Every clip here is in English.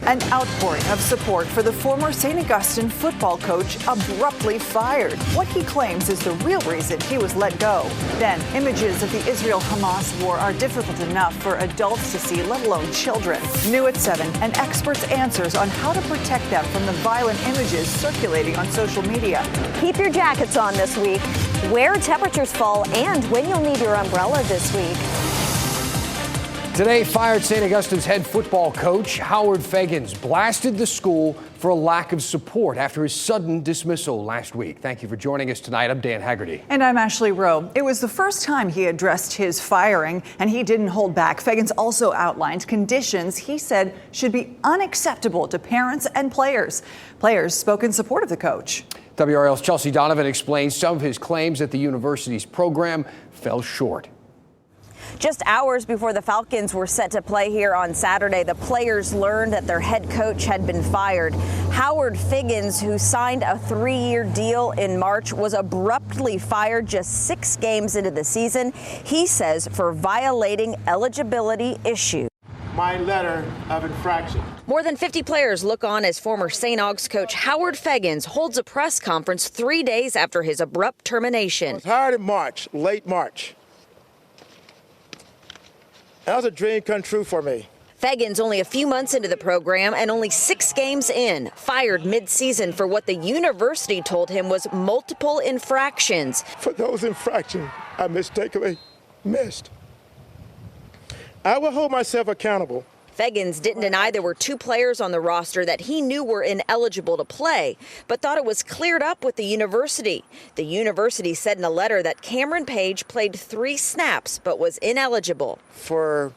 An outpouring of support for the former St. Augustine football coach abruptly fired. What he claims is the real reason he was let go. Then, images of the Israel-Hamas war are difficult enough for adults to see, let alone children. New at 7, an expert's answers on how to protect them from the violent images circulating on social media. Keep your jackets on this week, where temperatures fall, and when you'll need your umbrella this week. Today, fired St. Augustine's head football coach Howard Fagans blasted the school for a lack of support after his sudden dismissal last week. Thank you for joining us tonight. I'm Dan Haggerty. And I'm Ashley Rowe. It was the first time he addressed his firing, and he didn't hold back. Fagans also outlined conditions he said should be unacceptable to parents and players. Players spoke in support of the coach. WRAL's Chelsea Donovan explains some of his claims that the university's program fell short. Just hours before the Falcons were set to play here on Saturday, the players learned that their head coach had been fired. Howard Fagans, who signed a 3-year deal in March, was abruptly fired just 6 games into the season. He says for violating eligibility issues. My letter of infraction. More than 50 players look on as former St. Aug's coach Howard Fagans holds a press conference 3 days after his abrupt termination. I was hired in March, late March. That was a dream come true for me. Fagans only a few months into the program and only 6 games in, fired mid-season for what the university told him was multiple infractions. For those infractions I mistakenly missed, I will hold myself accountable. Fagans didn't deny there were 2 players on the roster that he knew were ineligible to play, but thought it was cleared up with the university. The university said in a letter that Cameron Page played 3 snaps but was ineligible. For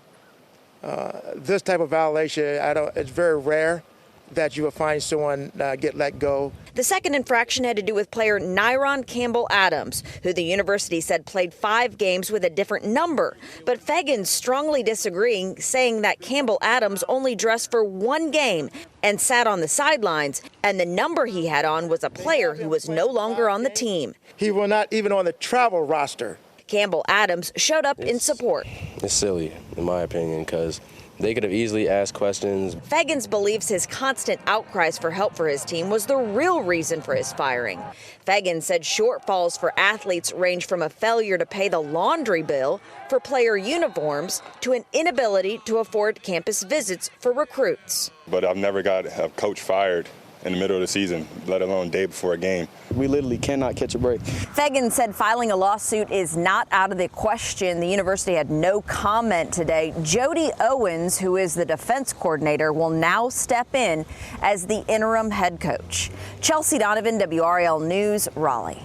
this type of violation, it's very rare that you will find someone get let go. The second infraction had to do with player Nyron Campbell-Adams, who the university said played 5 games with a different number. But Fagans strongly disagreeing, saying that Campbell-Adams only dressed for 1 game and sat on the sidelines, and the number he had on was a player who was no longer on the team. He was not even on the travel roster. Campbell-Adams showed up in support. It's silly, in my opinion, because they could have easily asked questions. Fagans believes his constant outcries for help for his team was the real reason for his firing. Fagans said shortfalls for athletes range from a failure to pay the laundry bill for player uniforms to an inability to afford campus visits for recruits. But I've never got a coach fired in the middle of the season, let alone day before a game. We literally cannot catch a break. Fagans said filing a lawsuit is not out of the question. The university had no comment today. Jody Owens, who is the defense coordinator, will now step in as the interim head coach. Chelsea Donovan, WRAL News, Raleigh.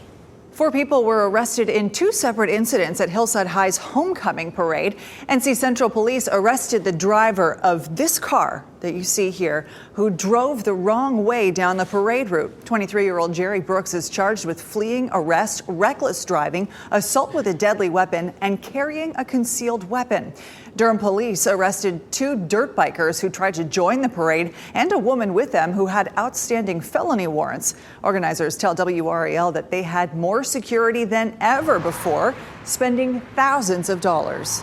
4 people were arrested in 2 separate incidents at Hillside High's homecoming parade. NC Central Police arrested the driver of this car that you see here, who drove the wrong way down the parade route. 23-year-old Jerry Brooks is charged with fleeing, arrest, reckless driving, assault with a deadly weapon, and carrying a concealed weapon. Durham police arrested 2 dirt bikers who tried to join the parade and a woman with them who had outstanding felony warrants. Organizers tell WRAL that they had more security than ever before, spending thousands of dollars.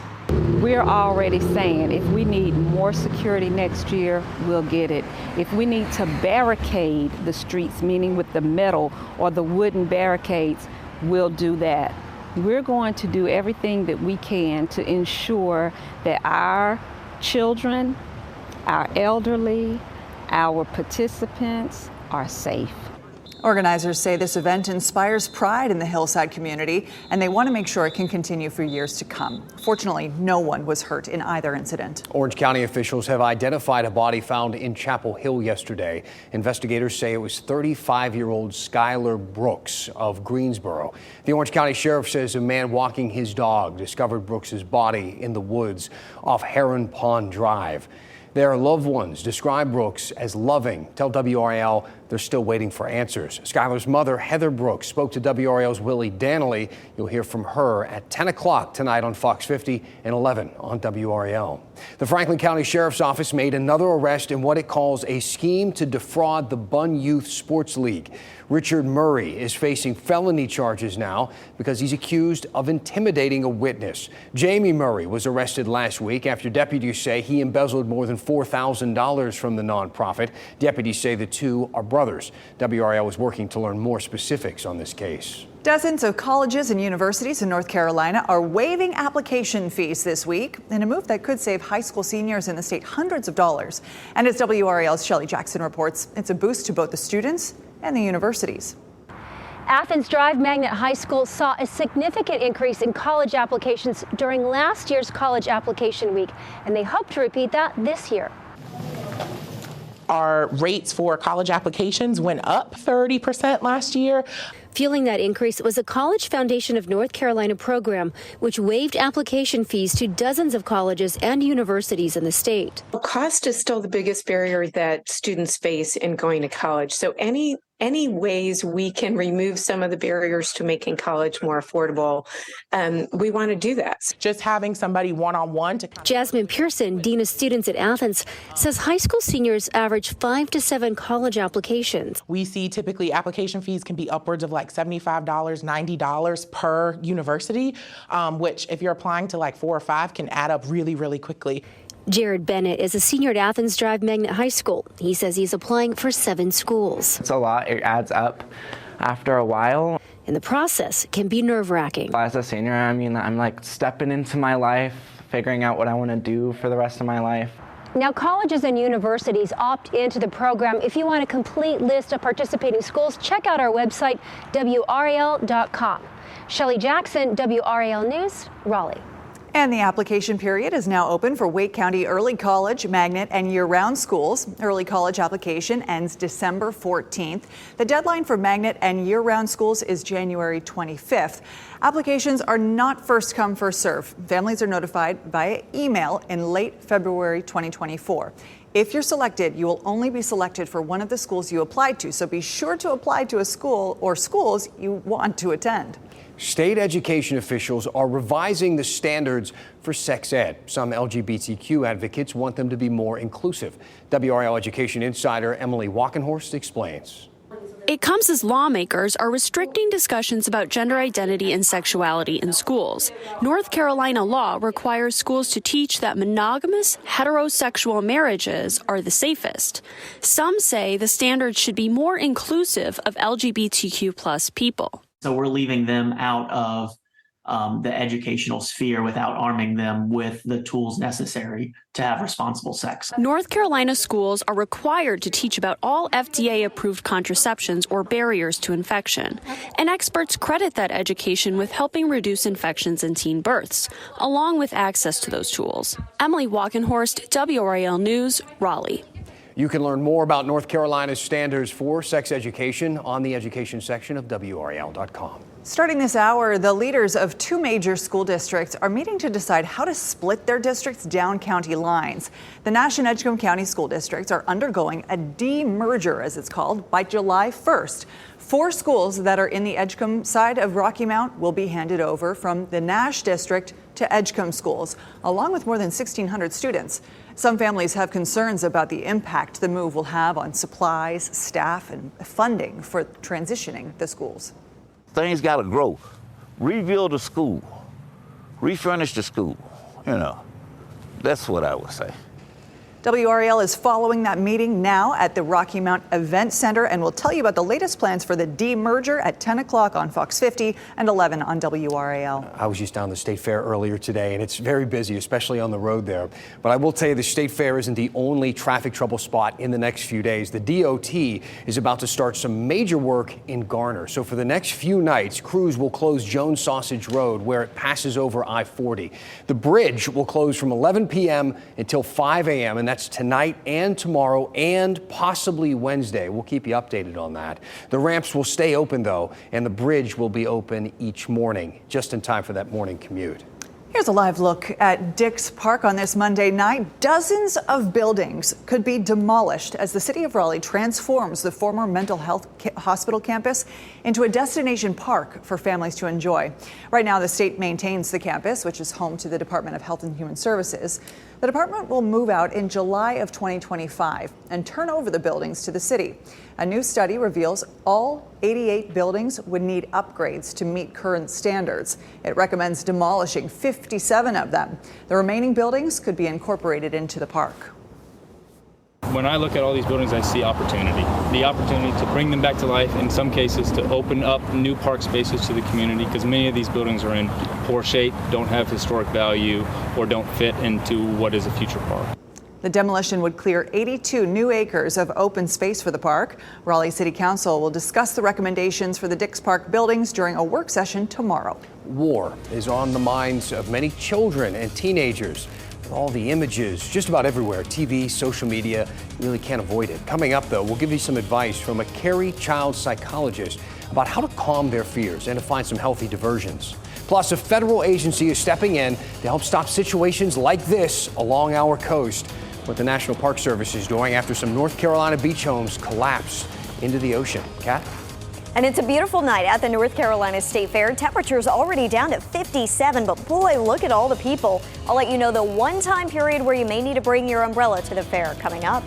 We're already saying if we need more security next year, we'll get it. If we need to barricade the streets, meaning with the metal or the wooden barricades, we'll do that. We're going to do everything that we can to ensure that our children, our elderly, our participants are safe. Organizers say this event inspires pride in the Hillside community, and they want to make sure it can continue for years to come. Fortunately, no one was hurt in either incident. Orange County officials have identified a body found in Chapel Hill yesterday. Investigators say it was 35-year-old Skylar Brooks of Greensboro. The Orange County Sheriff says a man walking his dog discovered Brooks's body in the woods off Heron Pond Drive. Their loved ones describe Brooks as loving. Tell WRAL They're still waiting for answers. Skylar's mother, Heather Brooks, spoke to WRAL's Willie Danley. You'll hear from her at 10 o'clock tonight on Fox 50 and 11 on WRAL. The Franklin County Sheriff's Office made another arrest in what it calls a scheme to defraud the Bunn Youth Sports League. Richard Murray is facing felony charges now because he's accused of intimidating a witness. Jamie Murray was arrested last week after deputies say he embezzled more than $4,000 from the nonprofit. Deputies say the two are brothers. WRAL is working to learn more specifics on this case. Dozens of colleges and universities in North Carolina are waiving application fees this week in a move that could save high school seniors in the state hundreds of dollars. And as WRAL's Shelley Jackson reports, it's a boost to both the students and the universities. Athens Drive Magnet High School saw a significant increase in college applications during last year's college application week, and they hope to repeat that this year. Our rates for college applications went up 30% last year. Fueling that increase was a College Foundation of North Carolina program, which waived application fees to dozens of colleges and universities in the state. Cost is still the biggest barrier that students face in going to college. So any ways we can remove some of the barriers to making college more affordable, we want to do that. Just having somebody one-on-one to... Jasmine Pearson, Dean of Students at Athens, says high school seniors average 5 to 7 college applications. We see typically application fees can be upwards of like $75, $90 per university, which if you're applying to like 4 or 5 can add up really, really quickly. Jared Bennett is a senior at Athens Drive Magnet High School. He says he's applying for 7 schools. It's a lot. It adds up after a while. And the process can be nerve-wracking. As a senior, I'm like stepping into my life, figuring out what I want to do for the rest of my life. Now, colleges and universities opt into the program. If you want a complete list of participating schools, check out our website, WRAL.com. Shelley Jackson, WRAL News, Raleigh. And the application period is now open for Wake County Early College, Magnet, and year-round schools. Early college application ends December 14th. The deadline for Magnet and year-round schools is January 25th. Applications are not first come, first serve. Families are notified via email in late February 2024. If you're selected, you will only be selected for one of the schools you applied to, so be sure to apply to a school or schools you want to attend. State education officials are revising the standards for sex ed. Some LGBTQ advocates want them to be more inclusive. WRAL Education Insider Emily Walkenhorst explains. It comes as lawmakers are restricting discussions about gender identity and sexuality in schools. North Carolina law requires schools to teach that monogamous, heterosexual marriages are the safest. Some say the standards should be more inclusive of LGBTQ plus people. So we're leaving them out of the educational sphere without arming them with the tools necessary to have responsible sex. North Carolina schools are required to teach about all FDA-approved contraceptions or barriers to infection. And experts credit that education with helping reduce infections and teen births, along with access to those tools. Emily Walkenhorst, WRAL News, Raleigh. You can learn more about North Carolina's standards for sex education on the education section of WRAL.com. Starting this hour, the leaders of 2 major school districts are meeting to decide how to split their districts down county lines. The Nash and Edgecombe County school districts are undergoing a demerger, as it's called, by July 1st. 4 schools that are in the Edgecombe side of Rocky Mount will be handed over from the Nash district to Edgecombe schools, along with more than 1,600 students. Some families have concerns about the impact the move will have on supplies, staff, and funding for transitioning the schools. Things got to grow. Rebuild the school, refurnish the school. That's what I would say. WRAL is following that meeting now at the Rocky Mount Event Center, and we'll tell you about the latest plans for the demerger at 10 o'clock on Fox 50 and 11 on WRAL. I was just down the State Fair earlier today, and it's very busy, especially on the road there. But I will tell you, the State Fair isn't the only traffic trouble spot in the next few days. The DOT is about to start some major work in Garner. So for the next few nights, crews will close Jones Sausage Road, where it passes over I-40. The bridge will close from 11 p.m. until 5 a.m., and that's tonight and tomorrow and possibly Wednesday. We'll keep you updated on that. The ramps will stay open, though, and the bridge will be open each morning, just in time for that morning commute. Here's a live look at Dix Park on this Monday night. Dozens of buildings could be demolished as the city of Raleigh transforms the former mental health hospital campus into a destination park for families to enjoy. Right now, the state maintains the campus, which is home to the Department of Health and Human Services. The department will move out in July of 2025 and turn over the buildings to the city. A new study reveals all 88 buildings would need upgrades to meet current standards. It recommends demolishing 57 of them. The remaining buildings could be incorporated into the park. When I look at all these buildings, I see opportunity. The opportunity to bring them back to life, in some cases to open up new park spaces to the community, because many of these buildings are in poor shape, don't have historic value, or don't fit into what is a future park. The demolition would clear 82 new acres of open space for the park. Raleigh City Council will discuss the recommendations for the Dix Park buildings during a work session tomorrow. War is on the minds of many children and teenagers. With all the images just about everywhere, TV, social media, you really can't avoid it. Coming up, though, we'll give you some advice from a Carey child psychologist about how to calm their fears and to find some healthy diversions. Plus, a federal agency is stepping in to help stop situations like this along our coast. What the National Park Service is doing after some North Carolina beach homes collapsed into the ocean. Kat? And it's a beautiful night at the North Carolina State Fair. Temperatures already down at 57, but boy, look at all the people. I'll let you know the one-time period where you may need to bring your umbrella to the fair coming up.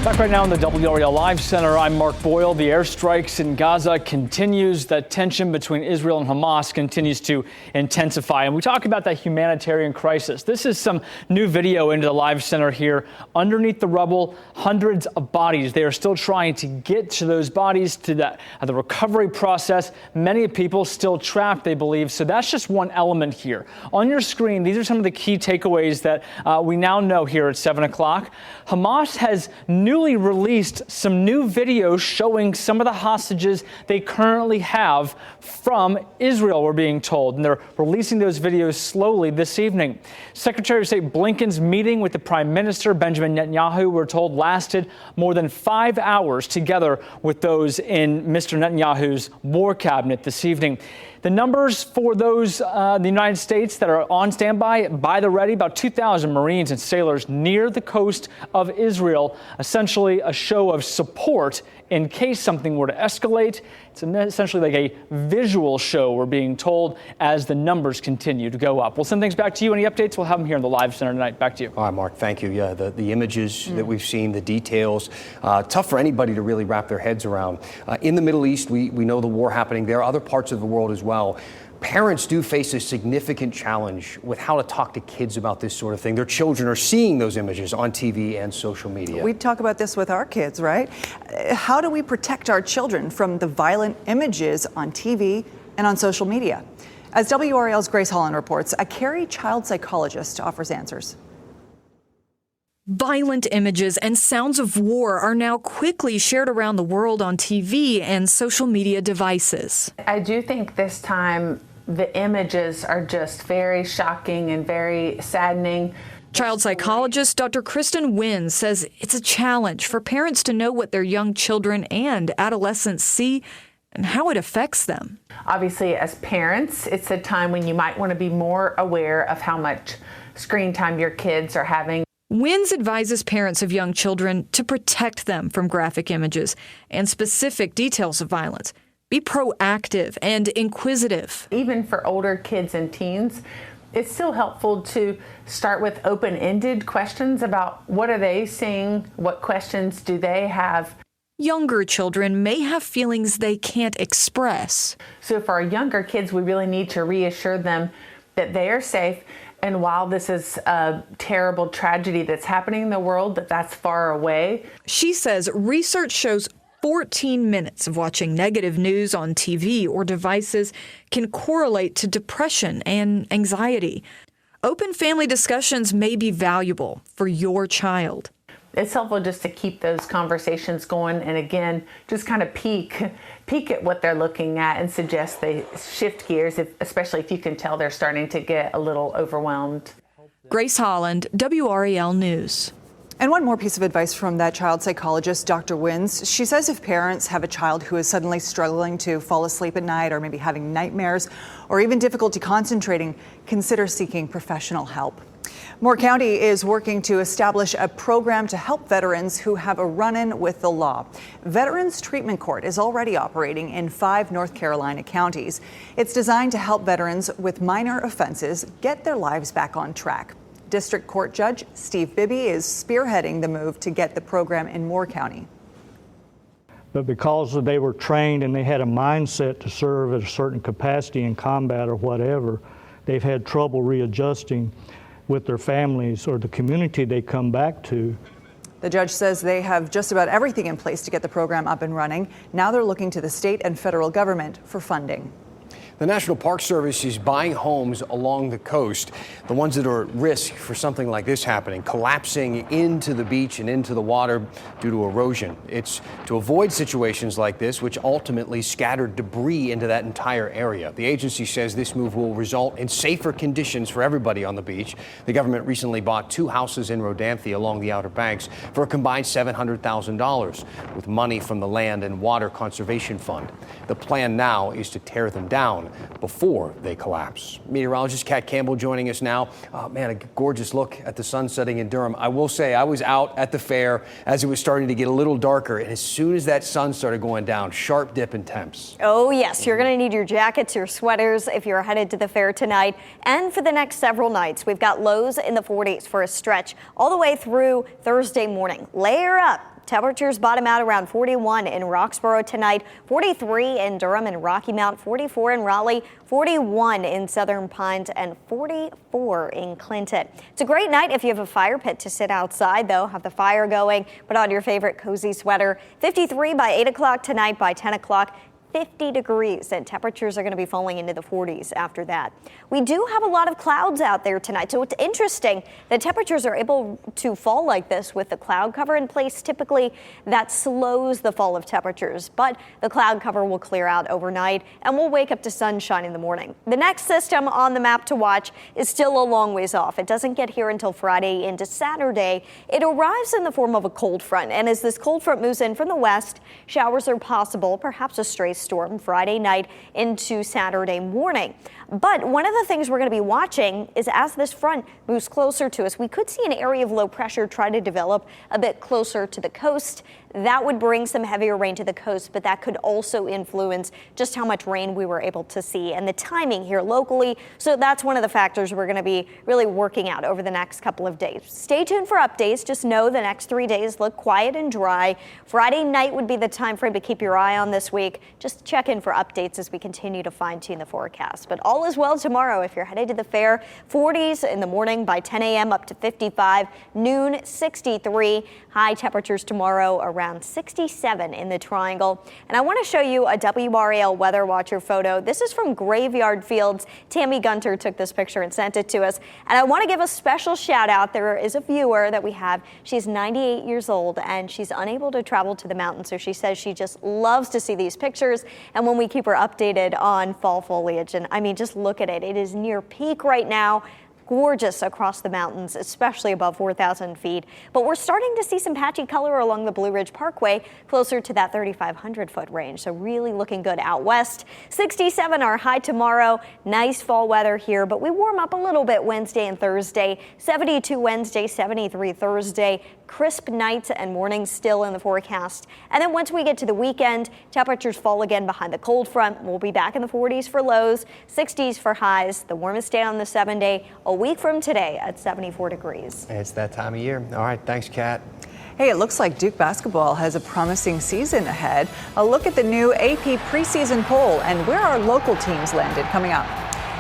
Back right now in the WRAL Live Center, I'm Mark Boyle. The airstrikes in Gaza continues. The tension between Israel and Hamas continues to intensify. And we talk about that humanitarian crisis. This is some new video into the Live Center here. Underneath the rubble, hundreds of bodies. They are still trying to get to those bodies, to the recovery process. Many people still trapped, they believe. So that's just one element here. On your screen, these are some of the key takeaways that we now know here at 7 o'clock. Hamas has newly released some new videos showing some of the hostages they currently have from Israel, we're being told. And they're releasing those videos slowly this evening. Secretary of State Blinken's meeting with the Prime Minister, Benjamin Netanyahu, we're told lasted more than 5 hours together with those in Mr. Netanyahu's war cabinet this evening. The numbers for those in the United States that are on standby, by the ready, about 2,000 Marines and sailors near the coast of Israel, essentially a show of support in case something were to escalate. It's essentially like a visual show, we're being told, as the numbers continue to go up. We'll send things back to you. Any updates? We'll have them here in the Live Center tonight. Back to you. All right, Mark, thank you. Yeah, the images that we've seen, the details, tough for anybody to really wrap their heads around. In the Middle East, we know the war happening. There are other parts of the world as well. Parents do face a significant challenge with how to talk to kids about this sort of thing. Their children are seeing those images on TV and social media. We talk about this with our kids, right? How do we protect our children from the violent images on TV and on social media? As WRAL's Grace Holland reports, a Carey child psychologist offers answers. Violent images and sounds of war are now quickly shared around the world on TV and social media devices. I do think this time the images are just very shocking and very saddening. Child psychologist Dr. Kristen Wynn says it's a challenge for parents to know what their young children and adolescents see and how it affects them. Obviously, as parents, it's a time when you might want to be more aware of how much screen time your kids are having. Wynn advises parents of young children to protect them from graphic images and specific details of violence. Be proactive and inquisitive. Even for older kids and teens, it's still helpful to start with open-ended questions about what are they seeing, what questions do they have. Younger children may have feelings they can't express. So for our younger kids, we really need to reassure them that they are safe. And while this is a terrible tragedy that's happening in the world, that's far away. She says research shows 14 minutes of watching negative news on TV or devices can correlate to depression and anxiety. Open family discussions may be valuable for your child. It's helpful just to keep those conversations going and again, just kind of peek at what they're looking at and suggest they shift gears, especially if you can tell they're starting to get a little overwhelmed. Grace Holland, WRAL News. And one more piece of advice from that child psychologist, Dr. Wins. She says if parents have a child who is suddenly struggling to fall asleep at night or maybe having nightmares or even difficulty concentrating, consider seeking professional help. Moore County is working to establish a program to help veterans who have a run-in with the law. Veterans Treatment Court is already operating in 5 North Carolina counties. It's designed to help veterans with minor offenses get their lives back on track. District Court Judge Steve Bibby is spearheading the move to get the program in Moore County. But because they were trained and they had a mindset to serve at a certain capacity in combat or whatever, they've had trouble readjusting with their families or the community they come back to. The judge says they have just about everything in place to get the program up and running. Now they're looking to the state and federal government for funding. The National Park Service is buying homes along the coast, the ones that are at risk for something like this happening, collapsing into the beach and into the water due to erosion. It's to avoid situations like this, which ultimately scattered debris into that entire area. The agency says this move will result in safer conditions for everybody on the beach. The government recently bought 2 houses in Rodanthe along the Outer Banks for a combined $700,000 with money from the Land and Water Conservation Fund. The plan now is to tear them down before they collapse. Meteorologist Kat Campbell joining us now. Man, a gorgeous look at the sun setting in Durham. I will say I was out at the fair as it was starting to get a little darker, and as soon as that sun started going down, sharp dip in temps. Oh yes, you're going to need your jackets, your sweaters if you're headed to the fair tonight and for the next several nights. We've got lows in the 40s for a stretch all the way through Thursday morning. Layer up. Temperatures bottom out around 41 in Roxborough tonight, 43 in Durham and Rocky Mount, 44 in Raleigh, 41 in Southern Pines, and 44 in Clinton. It's a great night if you have a fire pit to sit outside, though. Have the fire going, put on your favorite cozy sweater. 53 by 8 o'clock tonight, by 10 o'clock. 50 degrees and temperatures are going to be falling into the 40s after that. We do have a lot of clouds out there tonight, so it's interesting that temperatures are able to fall like this with the cloud cover in place. Typically that slows the fall of temperatures, but the cloud cover will clear out overnight and we'll wake up to sunshine in the morning. The next system on the map to watch is still a long ways off. It doesn't get here until Friday into Saturday. It arrives in the form of a cold front, and as this cold front moves in from the west, showers are possible, perhaps a stray storm Friday night into Saturday morning. But one of the things we're going to be watching is as this front moves closer to us, we could see an area of low pressure try to develop a bit closer to the coast. That would bring some heavier rain to the coast, but that could also influence just how much rain we were able to see and the timing here locally. So that's one of the factors we're going to be really working out over the next couple of days. Stay tuned for updates. Just know the next 3 days look quiet and dry. Friday night would be the time frame to keep your eye on this week. Just check in for updates as we continue to fine tune the forecast. But all is well tomorrow if you're headed to the fair. 40s in the morning by 10 a.m. up to 55, noon 63. High temperatures tomorrow around 67 in the Triangle. And I want to show you a WRAL Weather Watcher photo. This is from Graveyard Fields. Tammy Gunter took this picture and sent it to us. And I want to give a special shout out. There is a viewer that we have. She's 98 years old and she's unable to travel to the mountain. So she says she just loves to see these pictures. And when we keep her updated on fall foliage, and I mean, just look at it. It is near peak right now. Gorgeous across the mountains, especially above 4,000 feet. But we're starting to see some patchy color along the Blue Ridge Parkway, closer to that 3,500 foot range. So really looking good out west. 67 our high tomorrow. Nice fall weather here, but we warm up a little bit Wednesday and Thursday. 72 Wednesday, 73 Thursday. Crisp nights and mornings still in the forecast. And then once we get to the weekend, temperatures fall again behind the cold front. We'll be back in the 40s for lows, 60s for highs. The warmest day on the 7-day a week from today at 74 degrees. It's that time of year. All right, thanks, Kat. Hey, it looks like Duke basketball has a promising season ahead. A look at the new AP preseason poll and where our local teams landed coming up.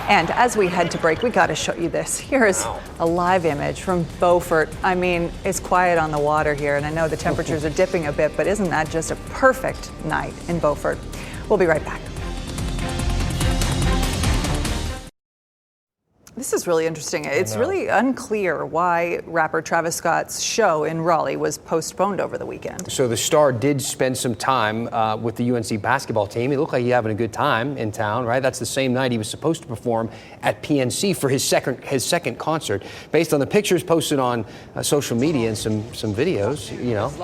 And as we head to break, we got to show you this. Here's a live image from Beaufort. I mean, it's quiet on the water here, and I know the temperatures are dipping a bit, but isn't that just a perfect night in Beaufort? We'll be right back. This is really interesting. It's really unclear why rapper Travis Scott's show in Raleigh was postponed over the weekend. So the star did spend some time with the UNC basketball team. He looked like he having a good time in town, right? That's the same night he was supposed to perform at PNC for his second concert. Based on the pictures posted on social media and some videos,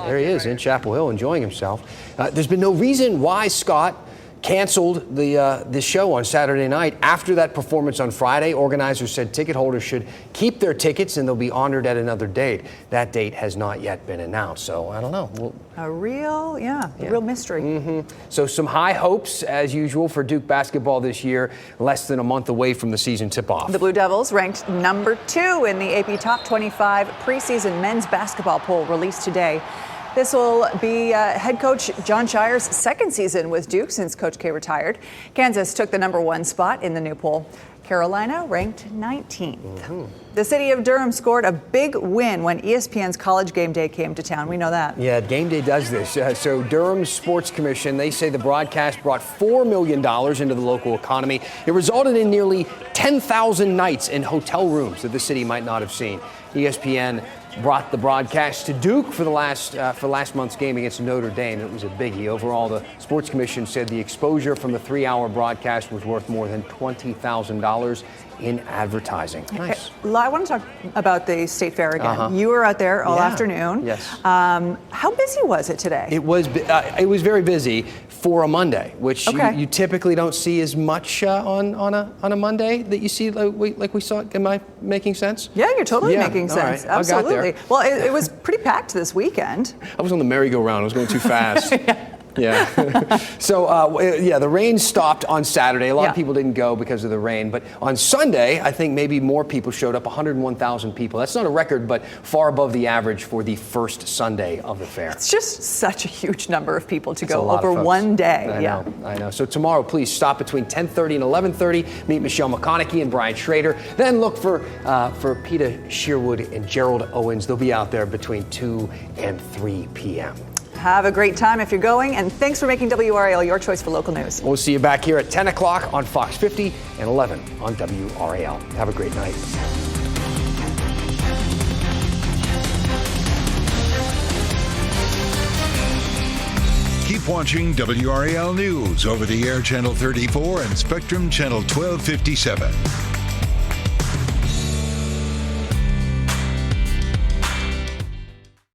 there he is in Chapel Hill enjoying himself. There's been no reason why Scott canceled the show on Saturday night. After that performance on Friday, organizers said ticket holders should keep their tickets and they'll be honored at another date. That date has not yet been announced, so I don't know. A real mystery. So some high hopes, as usual, for Duke basketball this year, less than a month away from the season tip-off. The Blue Devils ranked number 2 in the AP Top 25 preseason men's basketball poll released today. This will be head coach John Shire's second season with Duke since Coach K retired. Kansas took the number 1 spot in the new poll. Carolina ranked 19th. The city of Durham scored a big win when ESPN's College Game Day came to town. We know that. Yeah, Game Day does this. So Durham Sports Commission, they say the broadcast brought $4 million into the local economy. It resulted in nearly 10,000 nights in hotel rooms that the city might not have seen. ESPN brought the broadcast to Duke for last month's game against Notre Dame. It was a biggie. Overall, the Sports Commission said the exposure from the 3-hour broadcast was worth more than $20,000 in advertising. Nice. I want to talk about the State Fair again. You were out there all afternoon. Yes. How busy was it today? It was very busy for a Monday, which you typically don't see as much on a Monday that you see like we saw. Am I making sense? Yeah, you're totally making sense. Right. Absolutely. Well, it was pretty packed this weekend. I was on the merry-go-round. I was going too fast. Yeah. So, the rain stopped on Saturday. A lot of people didn't go because of the rain. But on Sunday, I think maybe more people showed up, 101,000 people. That's not a record, but far above the average for the first Sunday of the fair. It's just such a huge number of people to go over one day. I know. So tomorrow, please stop between 10:30 and 11:30. Meet Michelle McConaughey and Brian Schrader. Then look for Peter Sherwood and Gerald Owens. They'll be out there between 2 and 3 p.m. Have a great time if you're going, and thanks for making WRAL your choice for local news. We'll see you back here at 10 o'clock on Fox 50 and 11 on WRAL. Have a great night. Keep watching WRAL News over the air Channel 34 and Spectrum Channel 1257.